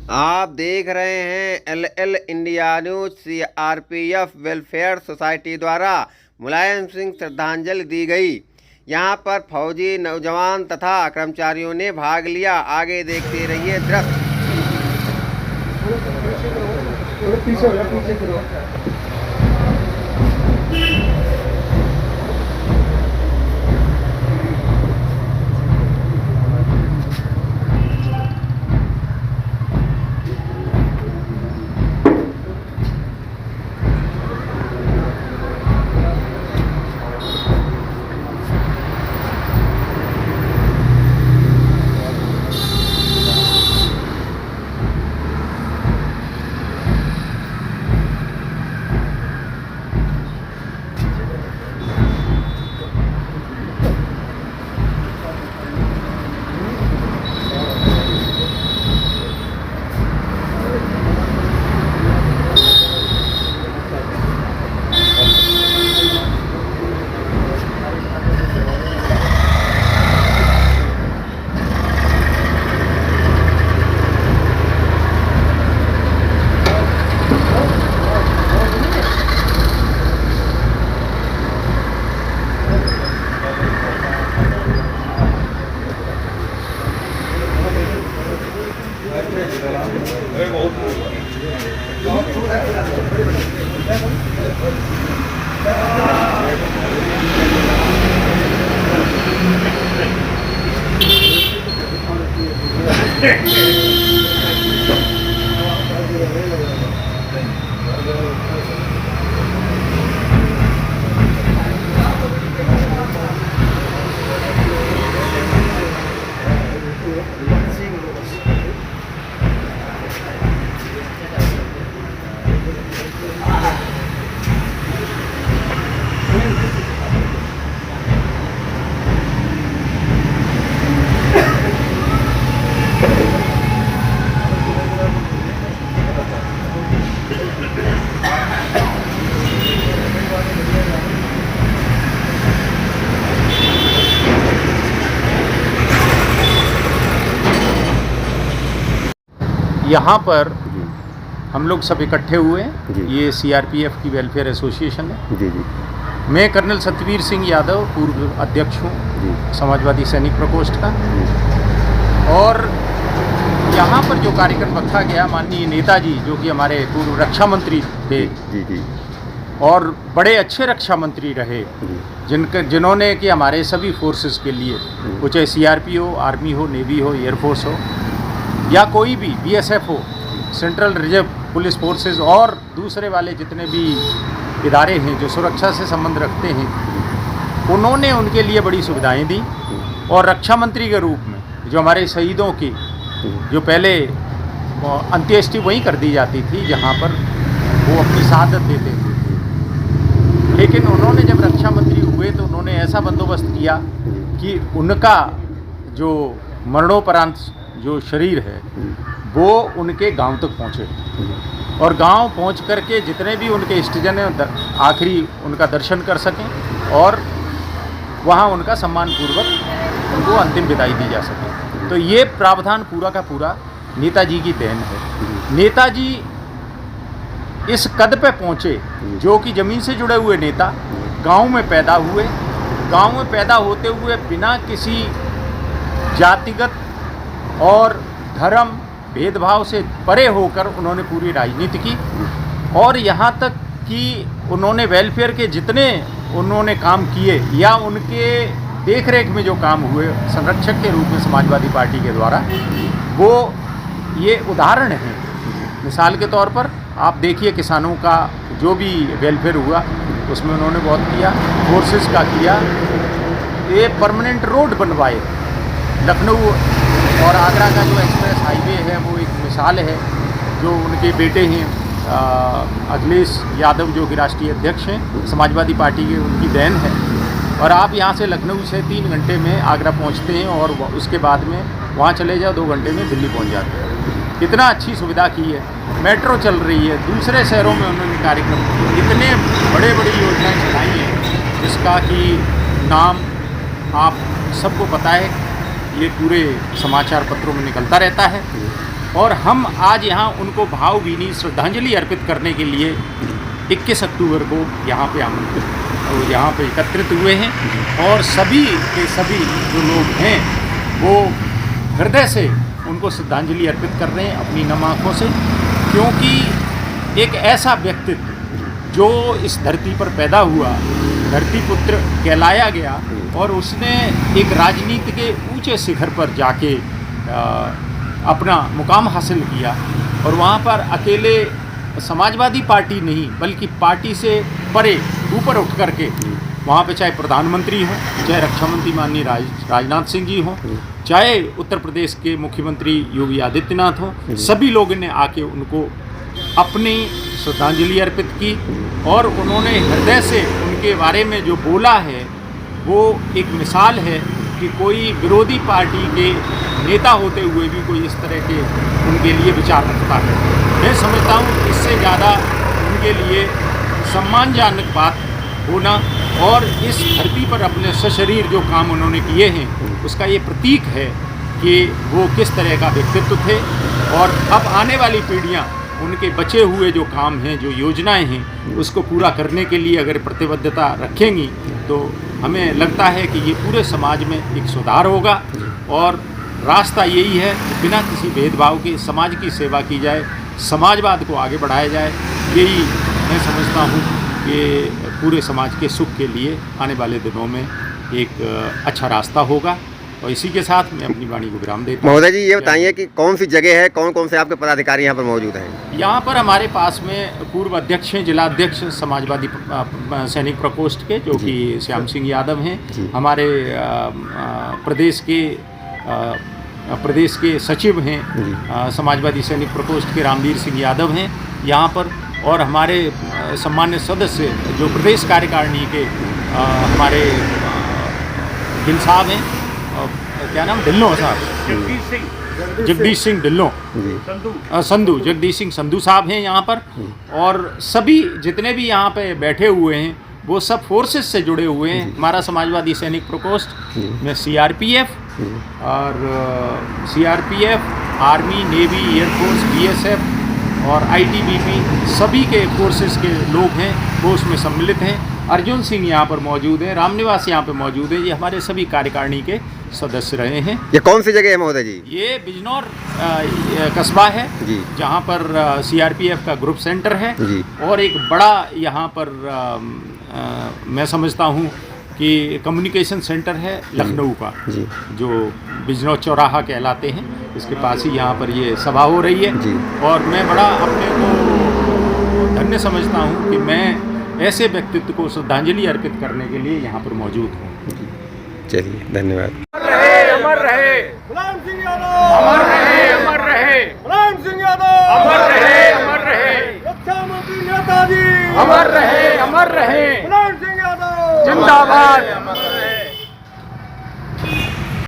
आप देख रहे हैं L India news. CRPF welfare society द्वारा मुलायम सिंह श्रद्धांजलि दी गई। यहां पर फौजी, नौजवान तथा कर्मचारियों ने भाग लिया। आगे देखते रहिए दृश्य। यहाँ पर हम लोग सब इकट्ठे हुए हैं। ये सीआरपीएफ की वेलफेयर एसोसिएशन है। जी जी। मैं कर्नल सतवीर सिंह यादव पूर्व अध्यक्ष हूँ समाजवादी सैनिक प्रकोष्ठ का। और यहाँ पर जो कार्यक्रम रखा गया, माननीय नेताजी जो कि हमारे पूर्व रक्षा मंत्री थे जी जी और बड़े अच्छे रक्षा मंत्री रहे, जिन्होंने कि हमारे सभी फोर्सेस के लिए, वो चाहे सीआरपी हो, आर्मी हो, नेवी हो, एयरफोर्स हो या कोई भी बीएसएफ हो, सेंट्रल रिजर्व पुलिस फोर्सेस और दूसरे वाले जितने भी इदारे हैं जो सुरक्षा से संबंध रखते हैं, उन्होंने उनके लिए बड़ी सुविधाएं दी। और रक्षा मंत्री के रूप में जो हमारे शहीदों की जो पहले अंत्येष्टि वहीं कर दी जाती थी जहां पर वो अपनी शहादत देते थे, लेकिन उन्होंने जब रक्षा मंत्री हुए तो उन्होंने ऐसा बंदोबस्त किया कि उनका जो मरणोपरांत जो शरीर है वो उनके गांव तक पहुंचे और गांव पहुंच करके जितने भी उनके इष्टजन हैं आखिरी उनका दर्शन कर सकें और वहां उनका सम्मानपूर्वक उनको अंतिम विदाई दी जा सके। तो ये प्रावधान पूरा का पूरा नेताजी की देन है। नेताजी इस कद पे पहुंचे जो कि ज़मीन से जुड़े हुए नेता, गांव में पैदा हुए, गांव में पैदा होते हुए बिना किसी जातिगत और धर्म भेदभाव से परे होकर उन्होंने पूरी राजनीति की। और यहाँ तक कि उन्होंने वेलफेयर के जितने उन्होंने काम किए या उनके देखरेख में जो काम हुए संरक्षक के रूप में समाजवादी पार्टी के द्वारा, वो ये उदाहरण हैं। मिसाल के तौर पर आप देखिए, किसानों का जो भी वेलफेयर हुआ उसमें उन्होंने बहुत किया, फोर्सेस का किया, ये परमानेंट रोड बनवाए। लखनऊ और आगरा का जो एक्सप्रेस हाईवे है वो एक मिसाल है। जो उनके बेटे हैं अखिलेश यादव जो कि राष्ट्रीय अध्यक्ष हैं समाजवादी पार्टी के, उनकी देन है। और आप यहाँ से लखनऊ से 3 घंटे में आगरा पहुँचते हैं और उसके बाद में वहाँ चले जाओ 2 घंटे में दिल्ली पहुँच जाते हैं। कितना अच्छी सुविधा की है। मेट्रो चल रही है, दूसरे शहरों में उन्होंने कार्यक्रम किए, इतने बड़े बड़ी योजनाएं चलाई हैं जिसका कि नाम आप सबको पता है, ये पूरे समाचार पत्रों में निकलता रहता है। और हम आज यहाँ उनको भावभीनी श्रद्धांजलि अर्पित करने के लिए 21 अक्टूबर को यहाँ पे यहाँ पे एकत्रित हुए हैं। और सभी के सभी जो लोग हैं वो हृदय से उनको श्रद्धांजलि अर्पित कर रहे हैं अपनी नम आँखों से, क्योंकि एक ऐसा व्यक्तित्व जो इस धरती पर पैदा हुआ, धरती पुत्र कहलाया गया और उसने एक राजनीति के ऊंचे शिखर पर जाके अपना मुकाम हासिल किया। और वहाँ पर अकेले समाजवादी पार्टी नहीं बल्कि पार्टी से परे ऊपर उठ करके वहाँ पे चाहे प्रधानमंत्री हो, चाहे रक्षा मंत्री माननीय राजनाथ सिंह जी हों, चाहे उत्तर प्रदेश के मुख्यमंत्री योगी आदित्यनाथ हों, सभी लोगों ने आके उनको अपनी श्रद्धांजलि अर्पित की। और उन्होंने हृदय से उनके बारे में जो बोला है वो एक मिसाल है कि कोई विरोधी पार्टी के नेता होते हुए भी कोई इस तरह के उनके लिए विचार रखता है। मैं समझता हूँ इससे ज़्यादा उनके लिए सम्मानजनक बात होना और इस धरती पर अपने सशरीर जो काम उन्होंने किए हैं उसका ये प्रतीक है कि वो किस तरह का व्यक्तित्व थे। और अब आने वाली पीढ़ियाँ उनके बचे हुए जो काम हैं, जो योजनाएं हैं, उसको पूरा करने के लिए अगर प्रतिबद्धता रखेंगी तो हमें लगता है कि ये पूरे समाज में एक सुधार होगा। और रास्ता यही है कि बिना किसी भेदभाव के समाज की सेवा की जाए, समाजवाद को आगे बढ़ाया जाए। यही मैं समझता हूँ कि पूरे समाज के सुख के लिए आने वाले दिनों में एक अच्छा रास्ता होगा। और इसी के साथ मैं अपनी वाणी को विराम देता हूँ। महोदय जी ये बताइए कि कौन सी जगह है, कौन कौन से आपके पदाधिकारी यहाँ पर मौजूद हैं? यहाँ पर हमारे पास में पूर्व अध्यक्ष हैं, जिला अध्यक्ष समाजवादी सैनिक प्रकोष्ठ के, जो कि श्याम सिंह यादव हैं। हमारे प्रदेश के सचिव हैं समाजवादी सैनिक प्रकोष्ठ के रामवीर सिंह यादव हैं यहाँ पर। और हमारे सम्मान्य सदस्य जो प्रदेश कार्यकारिणी के हमारे गिल साहब हैं, क्या नाम, ढिल्लों साहब, जगदीश सिंह ढिल्लों, संधू, जगदीश सिंह संधू साहब हैं यहाँ पर। और सभी जितने भी यहाँ पे बैठे हुए हैं वो सब फोर्सेस से जुड़े हुए हैं। हमारा समाजवादी सैनिक प्रकोष्ठ में CRPF army, navy, air force, BSF और आईटीबीपी सभी के फोर्सेस के लोग हैं वो उसमें सम्मिलित हैं। अर्जुन सिंह यहाँ पर मौजूद हैं, रामनिवास यहाँ पे मौजूद है। ये हमारे सभी कार्यकारिणी के सदस्य रहे हैं। ये कौन सी जगह है महोदय जी? ये बिजनौर कस्बा है जहाँ पर सीआरपीएफ का ग्रुप सेंटर है। और एक बड़ा यहाँ पर मैं समझता हूँ कि कम्युनिकेशन सेंटर है लखनऊ का, जो बिजनौर चौराहा कहलाते हैं, इसके पास ही यहाँ पर ये सभा हो रही है। और मैं बड़ा अपने को धन्य समझता हूँ कि मैं ऐसे व्यक्तित्व को श्रद्धांजलि अर्पित करने के लिए यहाँ पर मौजूद हूँ। चलिए, धन्यवाद। अमर रहे मुलायम सिंह यादव, अमर रहे, अमर रहे मुलायम सिंह यादव, अमर रहे, अमर रहे रक्षा मंत्री नेताजी, अमर रहे, अमर रहे मुलायम सिंह यादव जिंदाबाद।